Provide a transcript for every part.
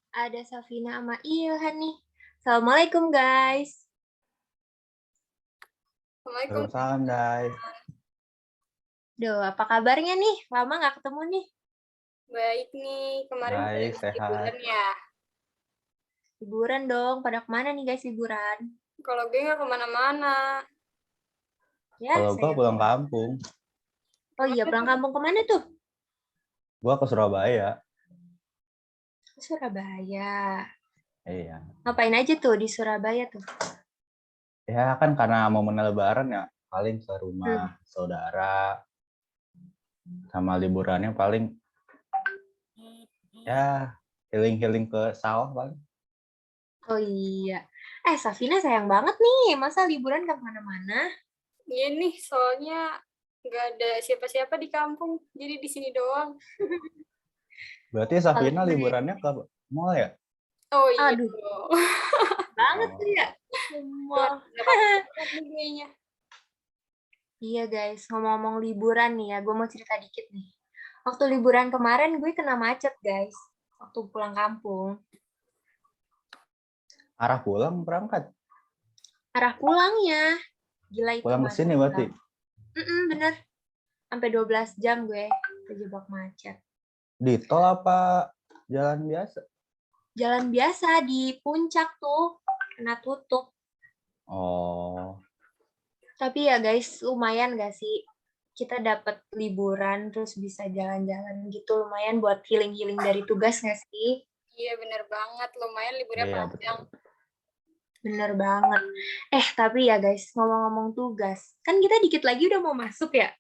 Ada Safina sama Ilhan nih. Assalamualaikum guys. Assalamualaikum. Waalaikumsalam, guys. Duh, apa kabarnya nih? Lama nggak ketemu nih. Baik nih, kemarin Baik, habis sehat. liburan ya. Liburan dong. Pada kemana nih guys liburan? Kalau gue nggak kemana-mana. Ya, Kalau gua saya pulang tahu. kampung, Oh iya, pulang kampung kemana tuh? gua ke Surabaya. Ke Surabaya. Iya. Ngapain aja tuh di Surabaya tuh? Ya kan karena momen Lebaran ya, paling ke rumah saudara, sama liburannya paling ya healing-healing ke sawah paling. Oh iya. Safina sayang banget nih. Masa liburan nggak kemana-mana? Iya nih, soalnya nggak ada siapa-siapa di kampung, jadi di sini doang. Berarti Safina Paling liburannya ke mall ya? Oh iya Aduh, dong. banget tuh Oh. ya. Cuma Semua. dapat banget nih kayaknya. Iya guys, ngomong-ngomong liburan nih ya, gue mau cerita dikit nih. Waktu liburan kemarin gue kena macet guys, waktu pulang kampung. Arah pulang berangkat. Arah pulangnya, gila itu Pulang ke macet sini berarti. banget. Bener, sampai 12 jam gue terjebak macet. Di tol apa jalan biasa? Jalan biasa di puncak tuh, kena tutup. Oh. Tapi ya guys, lumayan gak sih? Kita dapat liburan, terus bisa jalan-jalan gitu, lumayan buat healing-healing dari tugas gak sih? Iya bener banget, lumayan liburnya Iya, panjang. betul. Bener banget. Tapi ya guys, ngomong-ngomong tugas, kan kita dikit lagi udah mau masuk ya,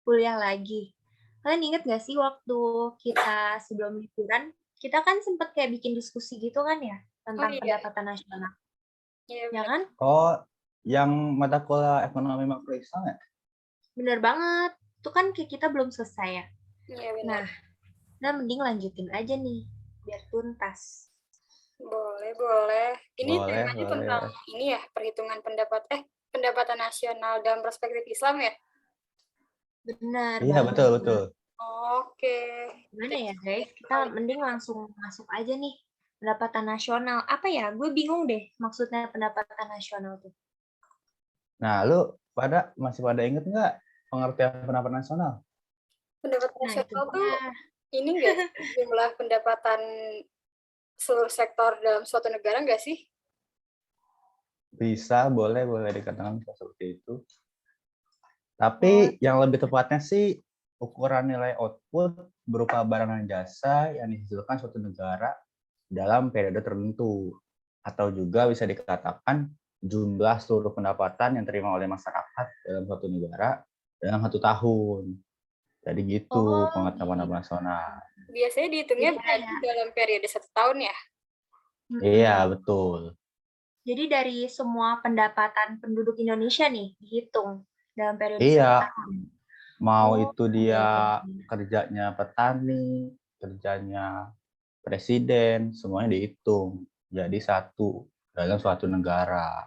kuliah lagi. Kalian inget gak sih waktu kita sebelum liburan, kita kan sempet kayak bikin diskusi gitu kan ya, Oh tentang iya, pendapatan nasional, iya ya bener. kan? Oh, yang mata kuliah ekonomi makro Islam ya? Bener banget. Itu kan kayak kita belum selesai ya. Iya bener. Nah, mending lanjutin aja nih, biar tuntas. Boleh, boleh. Ini Boleh, temanya tentang boleh. ini ya, perhitungan pendapatan nasional dalam perspektif Islam ya? Benar Iya, banget. betul, betul. Oke. Gimana ya guys, kita mending langsung masuk aja nih. Pendapatan nasional. Apa ya? Gue bingung deh maksudnya pendapatan nasional tuh. Nah, lu masih pada inget nggak pengertian pendapatan nasional? Pendapatan Nah, itu nasional tuh dia. ini enggak sih jumlah pendapatan seluruh sektor dalam suatu negara enggak sih? Bisa, boleh dikatakan seperti itu. Oh, Tapi yang lebih tepatnya sih ukuran nilai output berupa barang dan jasa yang dihasilkan suatu negara dalam periode tertentu. Atau juga bisa dikatakan jumlah seluruh pendapatan yang diterima oleh masyarakat dalam suatu negara dalam 1 tahun. Jadi gitu pengertian pendapatan nasional. Biasanya dihitungnya jadi berarti kayak dalam periode 1 tahun ya? Iya, betul. jadi dari semua pendapatan penduduk Indonesia nih dihitung dalam periode 1 Iya, tahun. mau Oh, itu iya, dia iya. kerjanya petani, kerjanya presiden, semuanya dihitung. Jadi satu dalam suatu negara.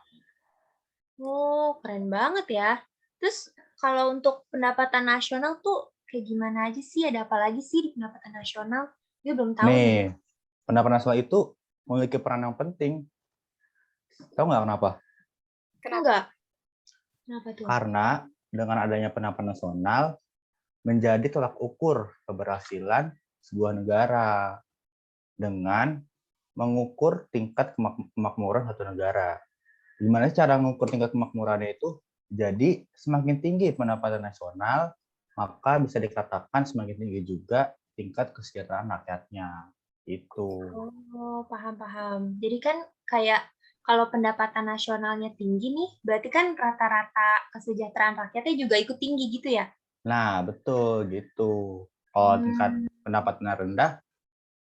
Oh, keren banget ya. Terus kalau untuk pendapatan nasional tuh kayak gimana aja sih? Ada apa lagi sih di pendapatan nasional? Gue belum tahu nih. Nih, pendapatan nasional itu memiliki peran yang penting. Tahu nggak kenapa? Kenapa? Enggak. Kenapa tuh? Karena dengan adanya pendapatan nasional menjadi tolak ukur keberhasilan sebuah negara dengan mengukur tingkat kemakmuran satu negara. Gimana sih cara mengukur tingkat kemakmurannya itu? Jadi semakin tinggi pendapatan nasional, maka bisa dikatakan semakin tinggi juga tingkat kesejahteraan rakyatnya. Itu. Oh, paham-paham. Jadi kan kayak kalau pendapatan nasionalnya tinggi nih, berarti kan rata-rata kesejahteraan rakyatnya juga ikut tinggi gitu ya? Nah, betul gitu. Kalau tingkat Hmm, pendapatannya rendah,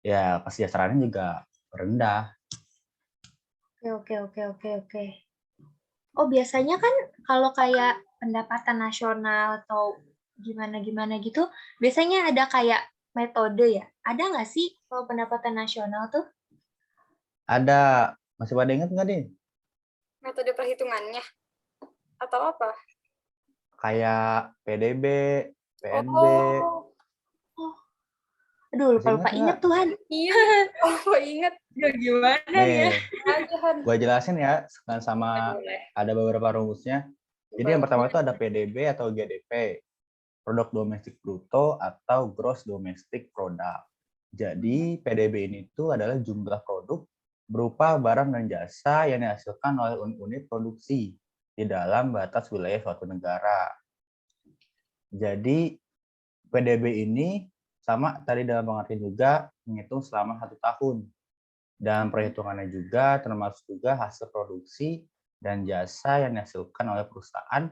ya kesejahteraannya juga rendah. oke, oke, oke, oke, oke. Oh, biasanya kan kalau kayak pendapatan nasional atau gimana-gimana gitu, biasanya ada kayak metode ya. Ada nggak sih kalau pendapatan nasional tuh? Ada, masih pada ingat nggak nih? Metode perhitungannya atau apa? Kayak PDB, PNB, Oh, Oh, Aduh, Masih lupa-lupa ingat inget nggak? Tuhan. Iya, oh inget Aduh, gimana ya? Nih, aja Han. gue jelasin ya sama Boleh. ada beberapa rumusnya. Jadi yang pertama itu ada PDB atau GDP, produk domestik bruto atau gross domestic product. Jadi PDB ini itu adalah jumlah produk berupa barang dan jasa yang dihasilkan oleh unit produksi di dalam batas wilayah suatu negara. Jadi PDB ini sama tadi dalam pengertian juga menghitung selama 1 tahun. Dan perhitungannya juga termasuk juga hasil produksi dan jasa yang dihasilkan oleh perusahaan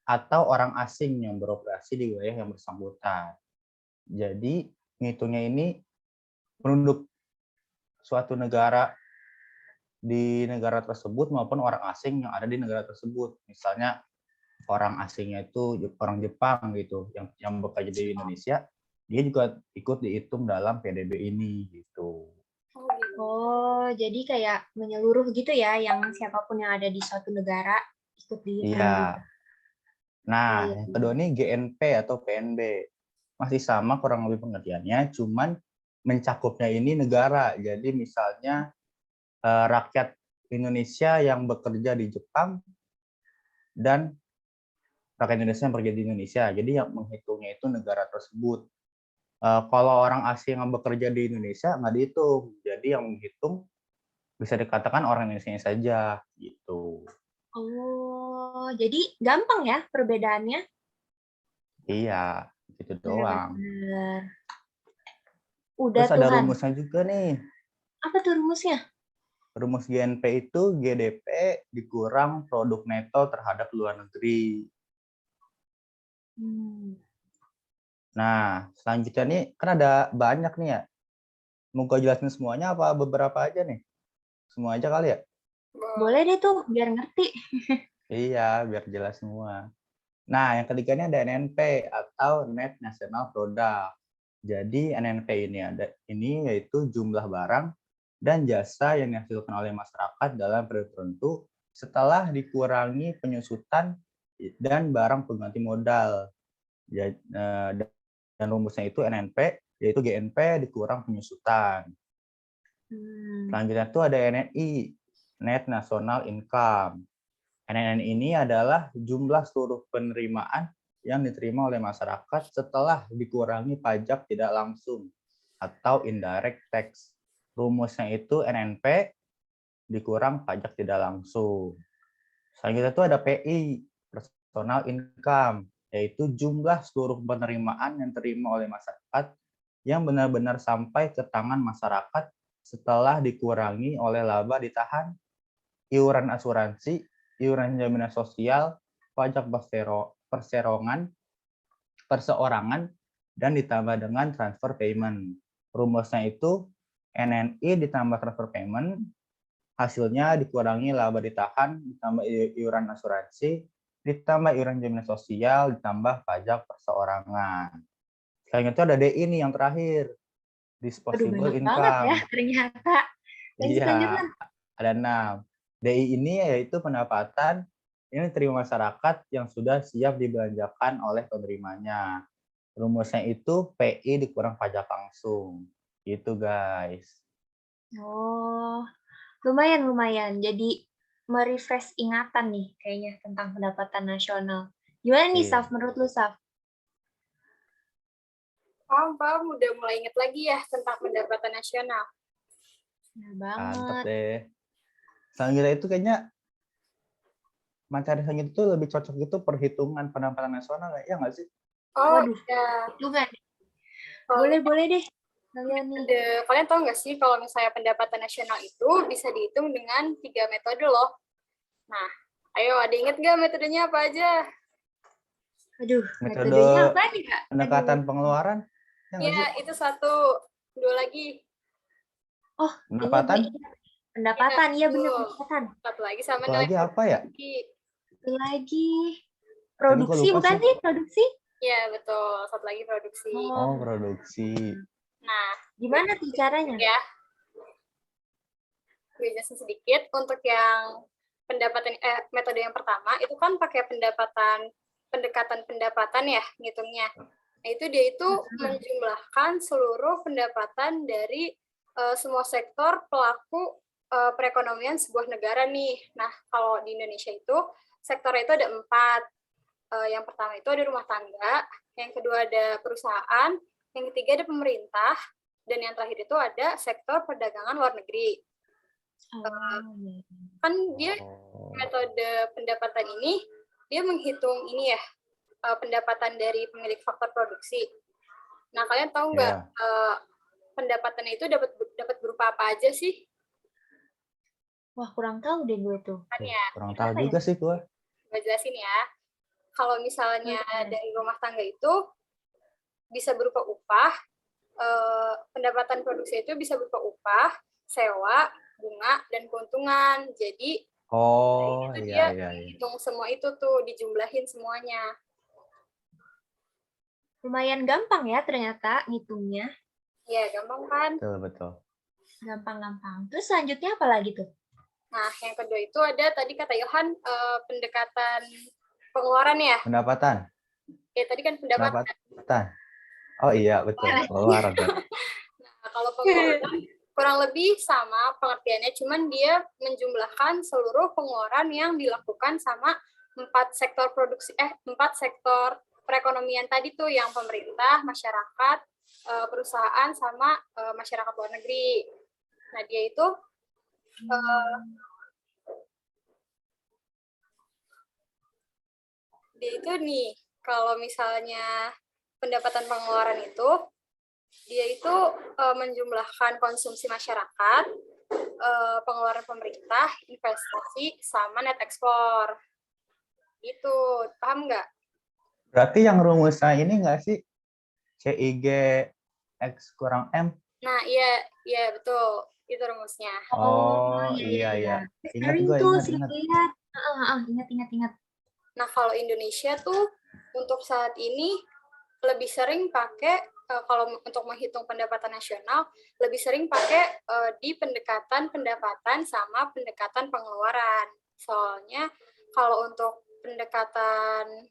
atau orang asing yang beroperasi di wilayah yang bersangkutan. Jadi ngitungnya ini penduduk suatu negara di negara tersebut maupun orang asing yang ada di negara tersebut. Misalnya orang asingnya itu orang Jepang gitu yang bekerja di Indonesia, dia juga ikut dihitung dalam PDB ini gitu. Oh, gitu. Oh, jadi kayak menyeluruh gitu ya, yang siapapun yang ada di suatu negara ikut dihitung Iya. gitu. Nah, Iya, yang iya. kedua ini GNP atau PNB. Masih sama kurang lebih pengertiannya, cuman mencakupnya ini negara. Jadi misalnya rakyat Indonesia yang bekerja di Jepang dan rakyat Indonesia yang bekerja di Indonesia. Jadi yang menghitungnya itu negara tersebut. Kalau orang asing yang bekerja di Indonesia nggak dihitung. Jadi yang menghitung bisa dikatakan orang Indonesia saja gitu. Oh, jadi gampang ya perbedaannya? Iya, gitu doang. Benar-benar. Udah Terus ada Tuhan. rumusnya juga nih. Apa tuh rumusnya? Rumus GNP itu GDP dikurang produk neto terhadap luar negeri. Nah, selanjutnya nih kan ada banyak nih ya. Mau gue jelasin semuanya apa beberapa aja nih? Semua aja kali ya? Boleh deh tuh, biar ngerti. Iya, biar jelas semua. Nah, yang ketiganya ada NNP atau Net National Product. Jadi NNP ini yaitu jumlah barang dan jasa yang dihasilkan oleh masyarakat dalam periode tertentu setelah dikurangi penyusutan dan barang pengganti modal. Dan rumusnya itu NNP, yaitu GNP dikurang penyusutan. Selanjutnya itu ada NNI, Net National Income. NNI ini adalah jumlah seluruh penerimaan yang diterima oleh masyarakat setelah dikurangi pajak tidak langsung atau indirect tax. Rumusnya itu NNP dikurang pajak tidak langsung. Selanjutnya itu ada PI, personal income, yaitu jumlah seluruh penerimaan yang diterima oleh masyarakat yang benar-benar sampai ke tangan masyarakat setelah dikurangi oleh laba ditahan, iuran asuransi, iuran jaminan sosial, pajak perseorangan, dan ditambah dengan transfer payment. Rumusnya itu NNI ditambah transfer payment, hasilnya dikurangi laba ditahan, ditambah iuran asuransi, ditambah iuran jaminan sosial, ditambah pajak perseorangan. Selanjutnya ada DI nih yang terakhir, Aduh, disposable banyak banget ya income. ternyata. Lanjut, lanjut, Iya, ada 6. DI ini yaitu pendapatan yang diterima masyarakat yang sudah siap dibelanjakan oleh penerimanya. Rumusnya itu PI dikurang pajak langsung. Gitu, guys. Oh, lumayan. Jadi merefresh ingatan nih kayaknya tentang pendapatan nasional. Gimana nih, Iya. Saf? Menurut lu, Saf? Paham, udah mulai inget lagi ya tentang pendapatan nasional. Ya Mantap banget. deh. Selanjutnya itu kayaknya materi selanjutnya itu lebih cocok gitu perhitungan pendapatan nasional ya nggak sih? Oh Waduh, ya, hitungan. Boleh deh. Kalian nih. kalian tahu nggak sih kalau misalnya pendapatan nasional itu bisa dihitung dengan 3 metode loh. Nah, ayo ada inget nggak metodenya apa aja? Aduh, Metode metodenya apa nih, Kak? pendekatan Aduh. pengeluaran ya nggak sih? Ya, itu 1. 2 lagi. Oh, ini gue Pendapatan? ingat. Pendapatan, iya benar Tuh. pendapatan. 1 lagi sama Satu nilai lagi apa ya? produksi. Satu lagi. Tapi gue Produksi, lupa bukan sih. sih? Produksi? Ya, betul. 1 lagi produksi. Oh, produksi. Nah, Gimana tuh caranya? ya, gue jelasin sedikit. Untuk yang metode yang pertama, itu kan pakai pendekatan pendapatan ya, ngitungnya. Nah, itu dia itu menjumlahkan seluruh pendapatan dari semua sektor pelaku perekonomian sebuah negara nih. Nah, kalau di Indonesia itu sektornya itu ada 4. Yang pertama itu ada rumah tangga, yang kedua ada perusahaan, yang ketiga ada pemerintah, dan yang terakhir itu ada sektor perdagangan luar negeri. Iya. Kan dia Oh. metode pendapatan ini dia menghitung ini ya pendapatan dari pemilik faktor produksi. Nah, kalian tahu nggak Ya. pendapatannya itu dapat berupa apa aja sih? Wah, kurang tahu deh gue tuh. Kan ya, Kurang tahu Apa ya? juga sih gue. gue jelasin ya. Kalau misalnya dari rumah tangga itu bisa berupa upah, pendapatan produksi itu bisa berupa upah, sewa, bunga, dan keuntungan. Jadi Oh, itu iya, dia iya, iya. hitung semua itu tuh, dijumlahin semuanya. Lumayan gampang ya ternyata ngitungnya. Ya, gampang kan? Betul, betul. Gampang-gampang. Terus selanjutnya apa lagi tuh? Nah, yang kedua itu ada tadi kata Yohan pendekatan pengeluaran ya. Pendapatan. Ya, tadi kan pendapatan. Pendapatan. Oh iya, betul. Pengeluaran. Nah, kalau pengeluaran kurang lebih sama pengertiannya, cuman dia menjumlahkan seluruh pengeluaran yang dilakukan sama 4 sektor perekonomian tadi tuh, yang pemerintah, masyarakat, perusahaan, sama masyarakat luar negeri. Nah, dia itu nih, kalau misalnya pendapatan pengeluaran itu, dia itu menjumlahkan konsumsi masyarakat, pengeluaran pemerintah, investasi, sama net ekspor. Gitu, paham nggak? Berarti yang rumusnya ini nggak sih? CIG X kurang M? Nah, iya betul. Itu rumusnya. Oh, iya. iya. Ingat Sering gue, tuh ingat. sih lihat. Ingat. Nah, kalau Indonesia tuh untuk saat ini lebih sering pakai kalau untuk menghitung pendapatan nasional lebih sering pakai di pendekatan pendapatan sama pendekatan pengeluaran. Soalnya kalau untuk pendekatan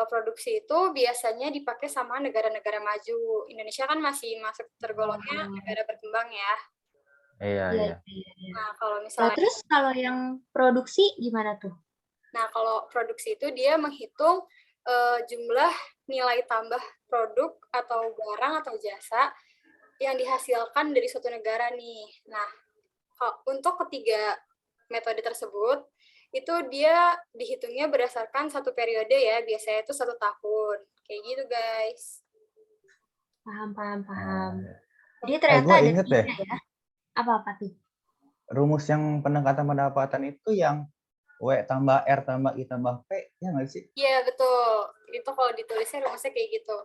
produksi itu biasanya dipakai sama negara-negara maju. Indonesia kan masih masuk tergolongnya negara berkembang ya. Iya. Nah, kalau Nah, misalnya terus kalau yang produksi gimana tuh? Nah, kalau produksi itu dia menghitung jumlah nilai tambah produk atau barang atau jasa yang dihasilkan dari suatu negara nih. Nah, untuk ketiga metode tersebut, itu dia dihitungnya berdasarkan satu periode ya, biasanya itu 1 tahun. Kayak gitu, guys. Paham. Oh. Jadi ternyata Gue ada inget 3 deh. ya. Apa tuh? Rumus yang pendekatan pendapatan itu yang W tambah R tambah I tambah P, ya nggak sih? Iya, betul. Itu kalau ditulisnya rumusnya kayak gitu.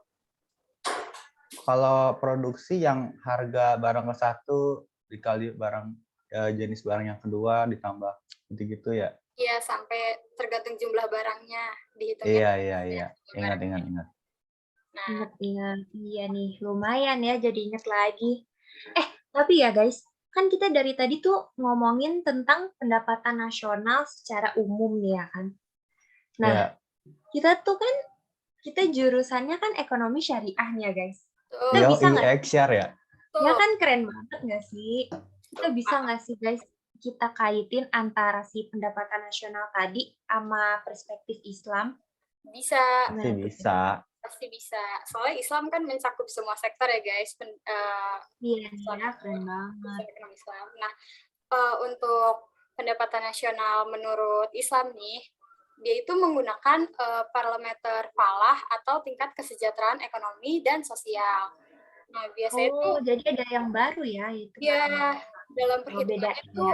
Kalau produksi yang harga barang ke satu dikali barang jenis barang yang kedua ditambah gitu-gitu ya. Iya, sampai tergantung jumlah barangnya dihitungnya. Iya. Ingat. Nah, Ingat. Iya nih, lumayan ya jadi inget lagi. Tapi ya guys, kan kita dari tadi tuh ngomongin tentang pendapatan nasional secara umum nih ya kan. Nah, Iya. kita jurusannya kan ekonomi syariahnya guys. tuh, Kita bisa nggak? Share ya. Ya kan keren banget nggak sih? Kita bisa nggak sih guys kita kaitin antara si pendapatan nasional tadi sama perspektif Islam? Bisa. Pasti bisa. Pasti bisa. Soalnya Islam kan mencakup semua sektor ya guys. Iya, keren banget. Ekonomi Islam. Nah, untuk pendapatan nasional menurut Islam nih, dia itu menggunakan parameter falah atau tingkat kesejahteraan ekonomi dan sosial. Nah, biasanya itu Jadi ada yang baru ya itu. ya dalam Beda perhitungannya itu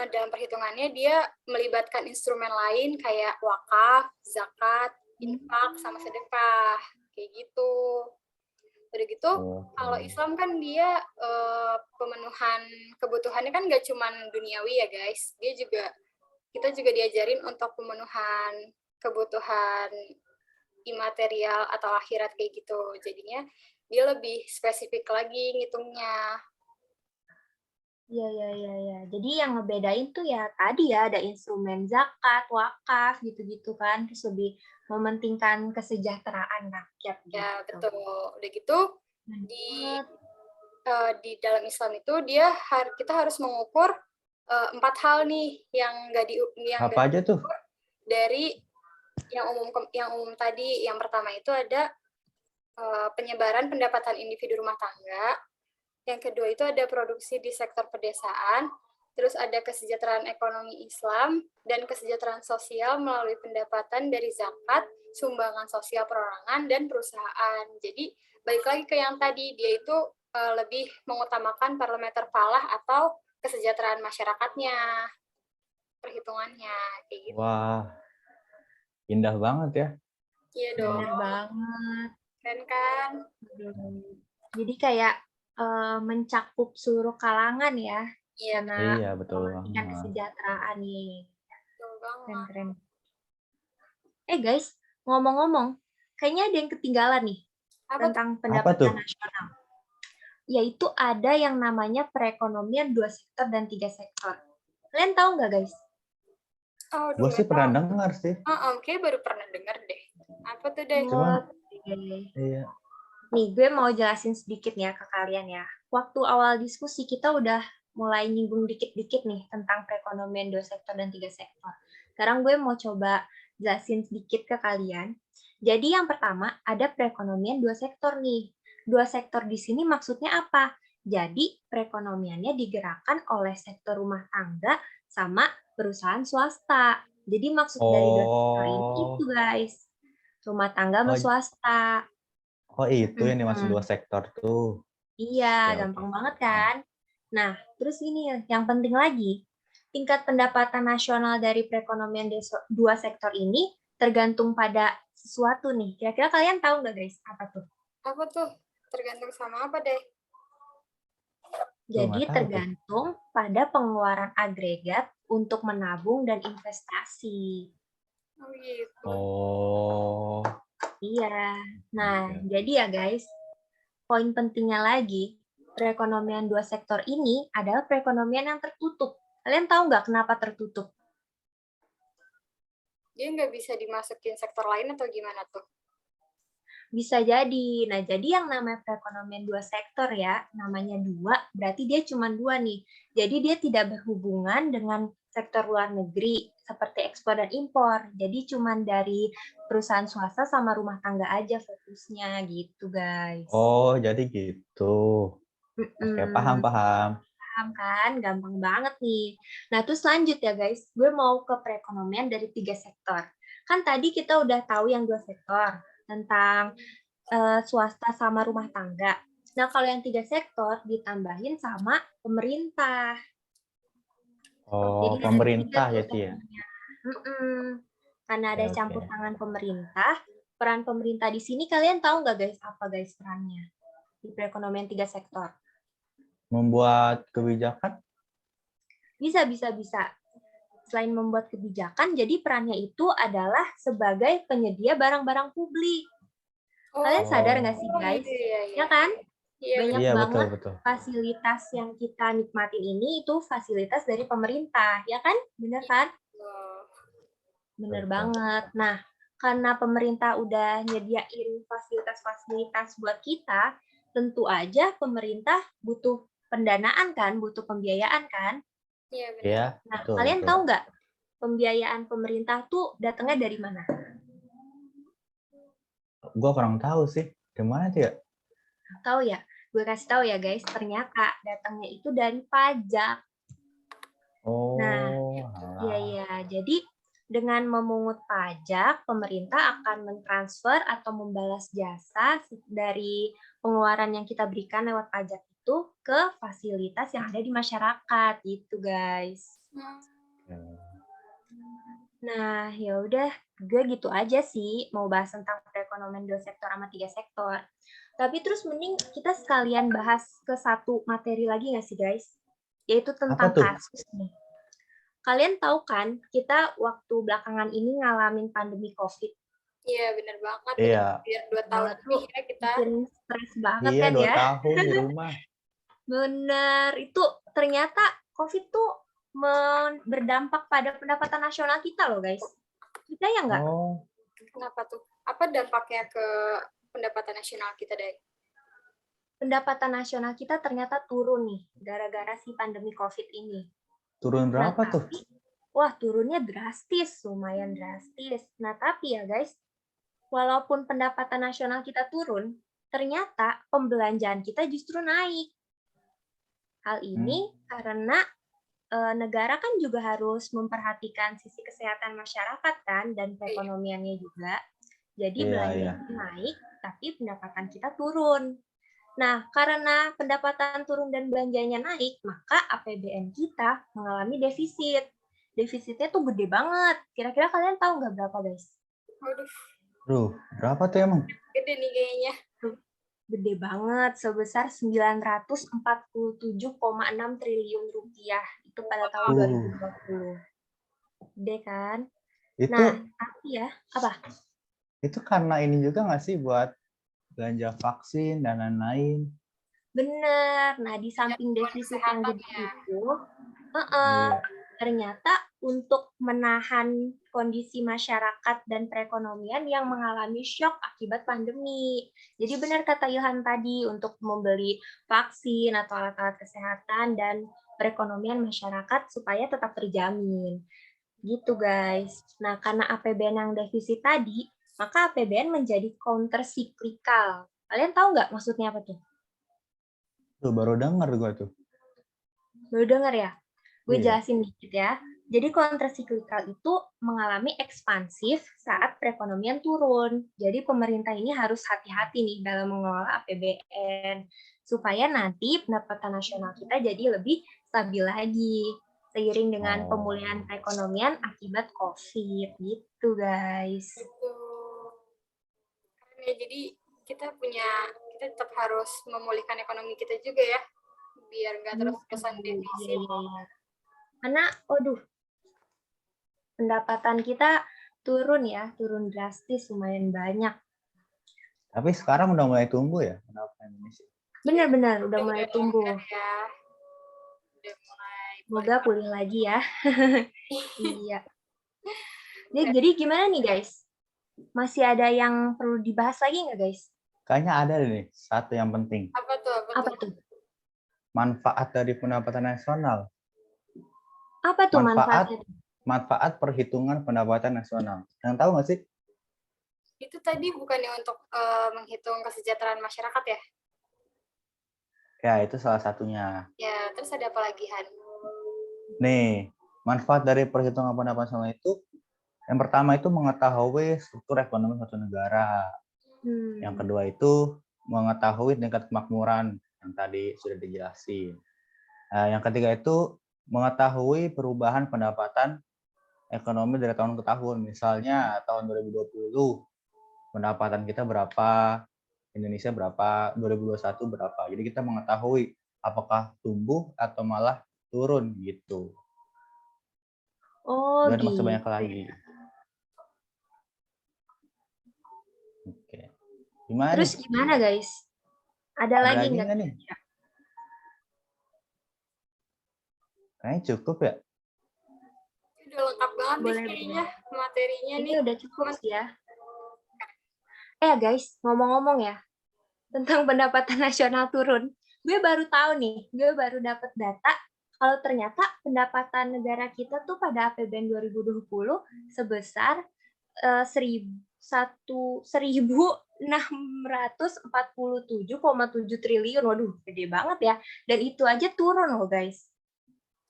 dalam perhitungannya dia melibatkan instrumen lain kayak wakaf, zakat, infak, sama sedekah, kayak gitu. Udah gitu, kalau Islam kan dia pemenuhan kebutuhannya kan nggak cuma duniawi ya guys, kita juga diajarin untuk pemenuhan kebutuhan imaterial atau akhirat kayak gitu. Jadinya dia lebih spesifik lagi ngitungnya. Iya. Jadi yang ngebedain tuh ya tadi ya ada instrumen zakat, wakaf gitu-gitu kan. Terus lebih mementingkan kesejahteraan rakyat Ya, gitu. betul. Udah gitu di Banget. di dalam Islam itu kita harus mengukur 4 hal nih yang Apa aja tuh? dari yang umum tadi. Yang pertama itu ada penyebaran pendapatan individu rumah tangga. Yang kedua itu ada produksi di sektor pedesaan. Terus ada kesejahteraan ekonomi Islam dan kesejahteraan sosial melalui pendapatan dari zakat, sumbangan sosial perorangan, dan perusahaan. Jadi balik lagi ke yang tadi, dia itu lebih mengutamakan parameter falah atau kesejahteraan masyarakatnya, perhitungannya kayak gitu. Wah, indah banget ya. Iya dong, Bener banget. keren kan? Jadi kayak mencakup seluruh kalangan ya, Iya, karena Iya, betul mementingkan banget. kesejahteraan nih. betul banget. Keren-keren. Guys, ngomong-ngomong, kayaknya ada yang ketinggalan nih Apa tuh? tentang Apa pendapatan tuh? nasional. Yaitu ada yang namanya perekonomian 2 sektor dan 3 sektor. Kalian tahu nggak guys? Oh, Gue sih pernah dengar sih. kayak baru pernah dengar deh. Apa tuh deh? Cuman, Oke. iya. Nih, gue mau jelasin sedikit ya ke kalian ya. Waktu awal diskusi kita udah mulai nyinggung dikit-dikit nih tentang perekonomian 2 sektor dan 3 sektor. Sekarang gue mau coba jelasin sedikit ke kalian. Jadi yang pertama ada perekonomian 2 sektor nih. 2 sektor di sini maksudnya apa? Jadi perekonomiannya digerakkan oleh sektor rumah tangga sama perusahaan swasta. Jadi maksud dari 2 sektor ini itu guys. Rumah tangga sama Oh, swasta. oh itu yang dimaksud 2 sektor tuh. Iya, Oke, gampang oke. banget kan? Nah, terus ini yang penting lagi, tingkat pendapatan nasional dari perekonomian 2 sektor ini tergantung pada sesuatu nih. Kira-kira kalian tahu nggak guys, apa tuh? Apa tuh? Tergantung sama apa deh? Tuh, Jadi nggak tahu tuh. tergantung pada pengeluaran agregat untuk menabung dan investasi. Oh gitu. Oh, Iya. Nah, oke. jadi ya guys, poin pentingnya lagi, perekonomian 2 sektor ini adalah perekonomian yang tertutup. Kalian tahu nggak kenapa tertutup? Dia nggak bisa dimasukin sektor lain atau gimana tuh? Bisa jadi. Nah, jadi yang namanya perekonomian 2 sektor ya, namanya 2, berarti dia cuma 2 nih. Jadi dia tidak berhubungan dengan sektor luar negeri, seperti ekspor dan impor. Jadi cuma dari perusahaan swasta sama rumah tangga aja fokusnya gitu, guys. Oh, jadi gitu. Oke, paham. Paham kan? Gampang banget nih. Nah, terus lanjut ya guys. Gue mau ke perekonomian dari 3 sektor. Kan tadi kita udah tahu yang 2 sektor tentang swasta sama rumah tangga. Nah, kalau yang 3 sektor ditambahin sama pemerintah. Oh, Jadi ada 3 pemerintah tuh ya, Ci ya? sektornya. Karena ada Oke, campur oke. tangan pemerintah. Peran pemerintah di sini kalian tahu nggak guys apa guys perannya di perekonomian 3 sektor? Membuat kebijakan? Bisa. Selain membuat kebijakan, jadi perannya itu adalah sebagai penyedia barang-barang publik. Kalian sadar nggak sih guys? Iya. Ya kan? Iya, Banyak Iya, banget betul. fasilitas yang kita nikmatin ini itu fasilitas dari pemerintah, ya kan? Bener kan? betul. Bener Betul. banget. Nah, karena pemerintah udah nyediain fasilitas-fasilitas buat kita, tentu aja pemerintah butuh pendanaan kan, butuh pembiayaan kan? Iya, benar. Iya, Nah, betul. kalian tahu nggak pembiayaan pemerintah tuh datangnya dari mana? Gua kurang tahu sih. Gimana tuh ya? Tahu ya? Gue kasih tahu ya guys, ternyata datangnya itu dari pajak. Nah, Oh, iya. Jadi dengan memungut pajak, pemerintah akan mentransfer atau membalas jasa dari pengeluaran yang kita berikan lewat pajak itu ke fasilitas yang ada di masyarakat, gitu guys. Nah, ya udah, gue gitu aja sih mau bahas tentang perekonomian 2 sektor sama 3 sektor. Tapi terus mending kita sekalian bahas ke satu materi lagi nggak sih guys? Yaitu tentang tuh? kasus nih. Kalian tahu kan, kita waktu belakangan ini ngalamin pandemi COVID. Iya, benar banget. Iya. Biar 2 tahun lebih ya kita. Bikin stres banget Iya, kan 2 ya? tahun di rumah. Bener, itu ternyata COVID tuh berdampak pada pendapatan nasional kita loh guys. Percaya nggak? Oh, Kenapa tuh? Apa dampaknya ke pendapatan nasional kita, Day? Pendapatan nasional kita ternyata turun nih gara-gara si pandemi COVID ini. Turun Nah, berapa tuh? tapi, wah turunnya drastis, lumayan drastis. Nah, tapi ya guys, walaupun pendapatan nasional kita turun, ternyata pembelanjaan kita justru naik. Hal ini karena negara kan juga harus memperhatikan sisi kesehatan masyarakat kan dan perekonomiannya juga. Jadi belanja naik, tapi pendapatan kita turun. Nah, karena pendapatan turun dan belanjanya naik, maka APBN kita mengalami defisit. Defisitnya tuh gede banget. Kira-kira kalian tahu nggak berapa, guys? Duh, berapa tuh emang? Gede nih kayaknya. Gede banget, sebesar 947,6 triliun rupiah. Itu pada tahun 2020. Gede kan? Itu, nah, tapi ya, apa? Itu karena ini juga nggak sih buat belanja vaksin dan lain-lain? Bener. Nah, di samping defisit yang gede itu, ternyata untuk menahan kondisi masyarakat dan perekonomian yang mengalami shock akibat pandemi. Jadi benar kata Ilham tadi, untuk membeli vaksin atau alat-alat kesehatan dan perekonomian masyarakat supaya tetap terjamin. Gitu guys. Nah, karena APBN yang defisit tadi, maka APBN menjadi counter cyclical. Kalian tahu nggak maksudnya apa tuh? Tuh, baru dengar gue tuh. Baru dengar ya? Gue jelasin dikit ya. Jadi kontrasiklikal itu mengalami ekspansif saat perekonomian turun. Jadi pemerintah ini harus hati-hati nih dalam mengelola APBN supaya nanti pendapatan nasional kita jadi lebih stabil lagi seiring dengan pemulihan perekonomian akibat COVID gitu guys. Ya, jadi kita tetap harus memulihkan ekonomi kita juga ya, biar nggak terus-terusan defisit. Iya. Karena, pendapatan kita turun ya, turun drastis, lumayan banyak. Tapi sekarang udah mulai tumbuh ya pendapatan Indonesia? Benar-benar, udah mulai tumbuh. Ya. Udah mulai. Semoga pulih lagi ya. Iya. Jadi gimana nih guys? Masih ada yang perlu dibahas lagi nggak guys? Kayaknya ada nih, satu yang penting. Apa tuh? Manfaat dari pendapatan nasional. Apa tuh manfaatnya? Manfaat perhitungan pendapatan nasional. Yang tahu nggak sih? Itu tadi bukannya untuk menghitung kesejahteraan masyarakat ya? Ya, itu salah satunya. Ya, terus ada apa lagi, Han? Nih, manfaat dari perhitungan pendapatan nasional itu, yang pertama itu mengetahui struktur ekonomi suatu negara. Yang kedua itu mengetahui tingkat kemakmuran yang tadi sudah dijelasin. Yang ketiga itu mengetahui perubahan pendapatan ekonomi dari tahun ke tahun. Misalnya tahun 2020 pendapatan kita berapa, Indonesia berapa, 2021 berapa. Jadi kita mengetahui apakah tumbuh atau malah turun gitu. Oh, dan gitu. masih banyak lagi. Oke. Gimana Terus nih? gimana guys? Ada lagi nggak nih? Kayaknya cukup ya. Udah lengkap banget nih kayaknya materinya nih. Ini udah cukup sih ya. Guys, ngomong-ngomong ya tentang pendapatan nasional turun. Gue baru tahu nih, gue baru dapat data kalau ternyata pendapatan negara kita tuh pada APBN 2020 sebesar 1.647,7 triliun. Waduh, gede banget ya. Dan itu aja turun loh, guys.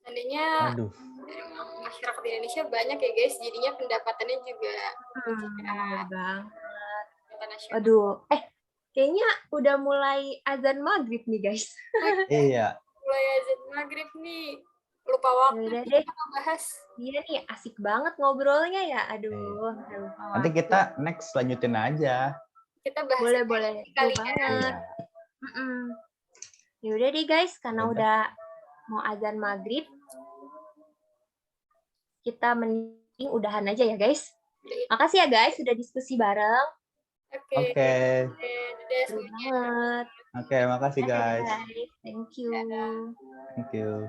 Seandainya masyarakat Indonesia banyak ya, guys. Jadinya pendapatannya juga banget. Aduh, kayaknya udah mulai azan maghrib nih, guys. Iya. Mulai azan maghrib nih. Lupa waktu kita bahas. Iya nih, asik banget ngobrolnya ya. Aduh, nanti kita next lanjutin aja. Kita bahas boleh kali banget. Ya udah deh guys, karena udah mau azan maghrib, kita mending udahan aja ya guys. Makasih ya guys sudah diskusi bareng. Oke. Seru banget. Oke, makasih guys. Thank you. Thank you.